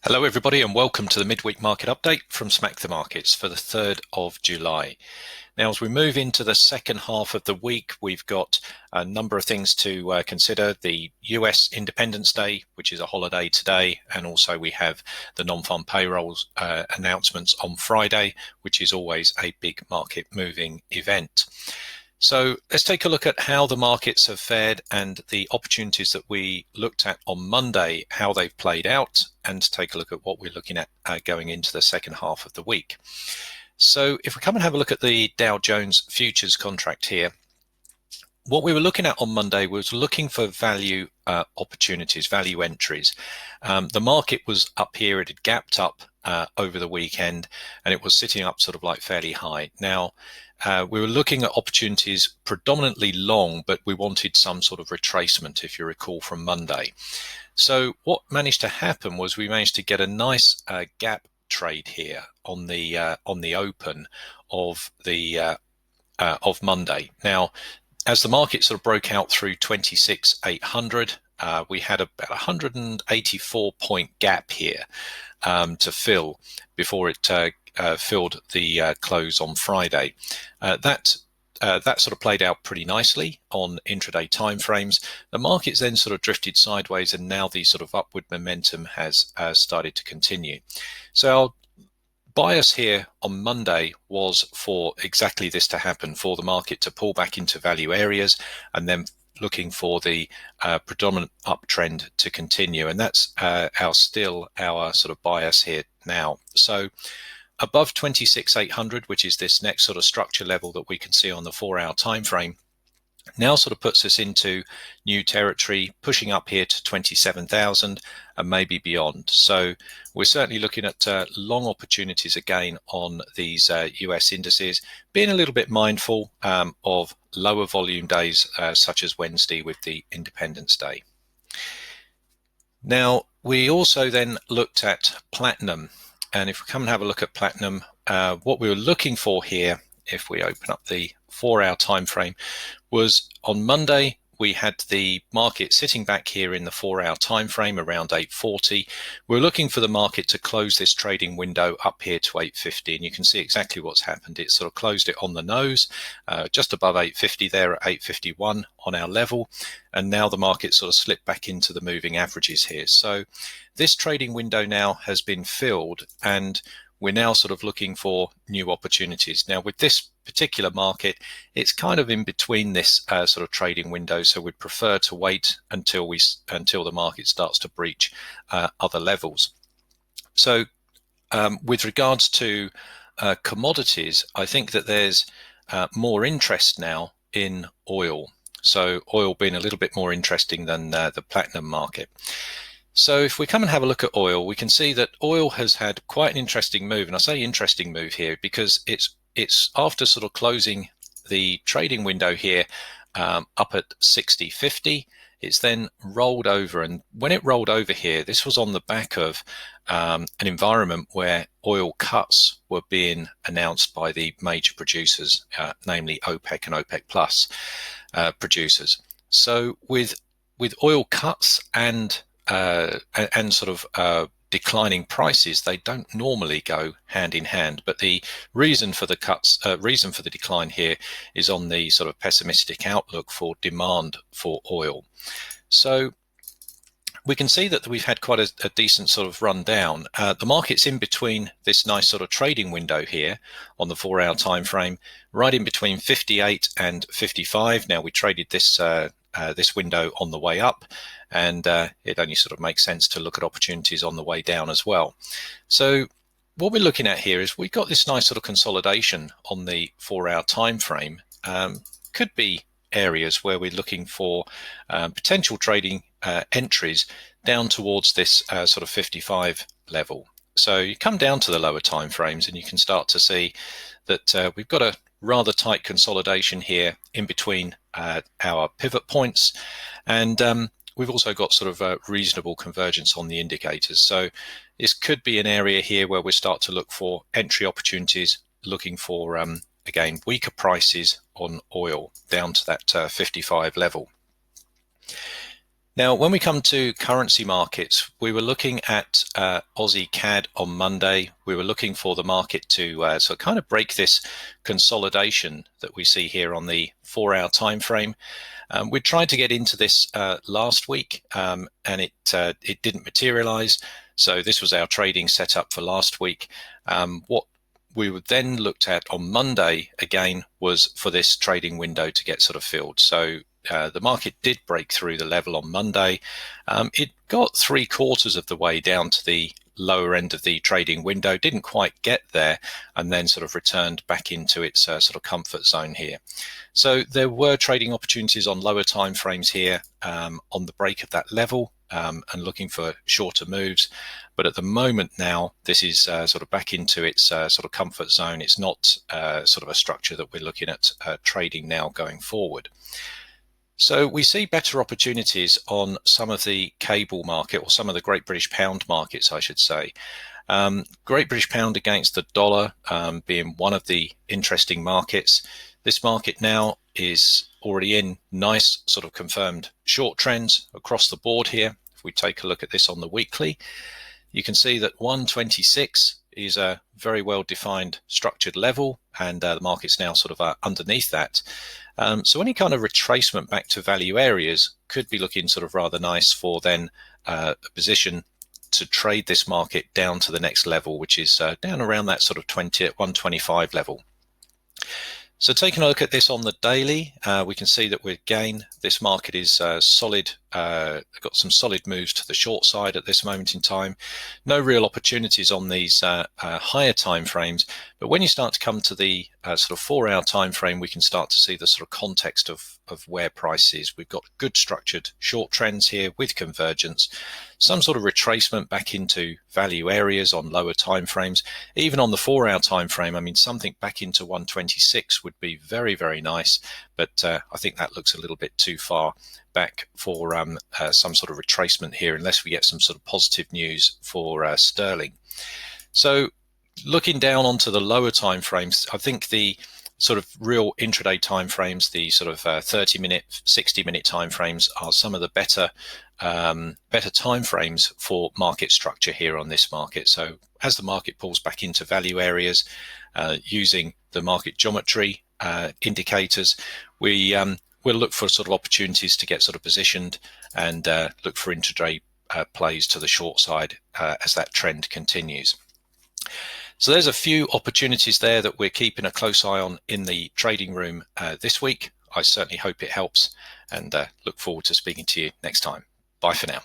Hello everybody and welcome to the midweek market update from Smack the Markets for the 3rd of July. Now as we move into the second half of the week, we've got a number of things to consider. The US Independence Day, which is a holiday today, and also we have the non-farm payrolls announcements on Friday, which is always a big market moving event. So let's take a look at how the markets have fared and the opportunities that we looked at on Monday, how they've played out, and take a look at what we're looking at going into the second half of the week. So if we come and have a look at the Dow Jones futures contract here, what we were looking at on Monday was looking for value opportunities, value entries. The market was up here, it had gapped up over the weekend, and it was sitting up sort of like fairly high. Now, we were looking at opportunities predominantly long, but we wanted some sort of retracement, if you recall, from Monday. So what managed to happen was we managed to get a nice gap trade here on the open of the of Monday. Now, as the market sort of broke out through 26,800, we had about 184 point gap here to fill before it filled the close on Friday. That sort of played out pretty nicely on intraday timeframes. The markets then sort of drifted sideways, and now the sort of upward momentum has started to continue. So our bias here on Monday was for exactly this to happen, for the market to pull back into value areas, and then looking for the predominant uptrend to continue. And that's still our sort of bias here now. So above 26,800, which is this next sort of structure level that we can see on the 4-hour time frame, now sort of puts us into new territory, pushing up here to 27,000 and maybe beyond. So we're certainly looking at long opportunities again on these US indices, being a little bit mindful of lower volume days such as Wednesday with the Independence Day. Now, we also then looked at platinum. And if we come and have a look at platinum, what we were looking for here, if we open up the 4-hour time frame, was on Monday we had the market sitting back here in the 4-hour time frame around 840. We're looking for the market to close this trading window up here to 850, and you can see exactly what's happened. It sort of closed it on the nose, just above 850 there at 851 on our level, and now the market sort of slipped back into the moving averages here. So this trading window now has been filled, and we're now sort of looking for new opportunities. Now, with this particular market, it's kind of in between this sort of trading window, so we'd prefer to wait until the market starts to breach other levels. So with regards to commodities, I think that there's more interest now in oil. So oil being a little bit more interesting than the platinum market. So if we come and have a look at oil, we can see that oil has had quite an interesting move. And I say interesting move here because it's after sort of closing the trading window here up at 60.50, it's then rolled over. And when it rolled over here, this was on the back of an environment where oil cuts were being announced by the major producers, namely OPEC and OPEC plus producers. So with oil cuts and sort of declining prices, they don't normally go hand in hand. But the reason for the decline here is on the sort of pessimistic outlook for demand for oil. So we can see that we've had quite a decent sort of run down. The market's in between this nice sort of trading window here on the 4-hour time frame, right in between 58 and 55. Now, we traded this window on the way up, and it only sort of makes sense to look at opportunities on the way down as well. So what we're looking at here is we've got this nice sort of consolidation on the 4-hour time frame. Could be areas where we're looking for potential trading entries down towards this sort of 55 level. So you come down to the lower time frames and you can start to see that we've got a rather tight consolidation here in between our pivot points, and we've also got sort of reasonable convergence on the indicators. So this could be an area here where we start to look for entry opportunities, looking for again weaker prices on oil down to that 55 level. Now, when we come to currency markets, we were looking at Aussie CAD on Monday. We were looking for the market to sort of kind of break this consolidation that we see here on the 4-hour time frame. We tried to get into this last week, and it didn't materialize. So this was our trading setup for last week. What we would then looked at on Monday again was for this trading window to get sort of filled. So the market did break through the level on Monday. It got 3/4 of the way down to the lower end of the trading window, didn't quite get there, and then sort of returned back into its sort of comfort zone here. So there were trading opportunities on lower time frames here on the break of that level, and looking for shorter moves. But at the moment now, this is sort of back into its sort of comfort zone. It's not sort of a structure that we're looking at trading now going forward. So we see better opportunities on some of the cable market, or some of the Great British Pound markets, I should say. Great British Pound against the dollar being one of the interesting markets. This market now is already in nice sort of confirmed short trends across the board here. If we take a look at this on the weekly, you can see that 126 is a very well defined structured level, and the market's now sort of underneath that. So any kind of retracement back to value areas could be looking sort of rather nice for then a position to trade this market down to the next level, which is down around that sort of 125 level. So taking a look at this on the daily, we can see that again, this market is solid, got some solid moves to the short side at this moment in time. No real opportunities on these higher time frames, but when you start to come to the sort of 4-hour time frame, we can start to see the sort of context of where price is. We've got good structured short trends here with convergence, some sort of retracement back into value areas on lower time frames. Even on the 4-hour time frame, I mean, something back into 126 would be very, very nice, but I think that looks a little bit too far back for some sort of retracement here, unless we get some sort of positive news for sterling. So looking down onto the lower time frames, I think the sort of real intraday time frames, the sort of 30-minute, 60-minute time frames, are some of the better time frames for market structure here on this market. So as the market pulls back into value areas, using the market geometry indicators, we'll look for sort of opportunities to get sort of positioned and look for intraday plays to the short side as that trend continues. So there's a few opportunities there that we're keeping a close eye on in the trading room this week. I certainly hope it helps, and look forward to speaking to you next time. Bye for now.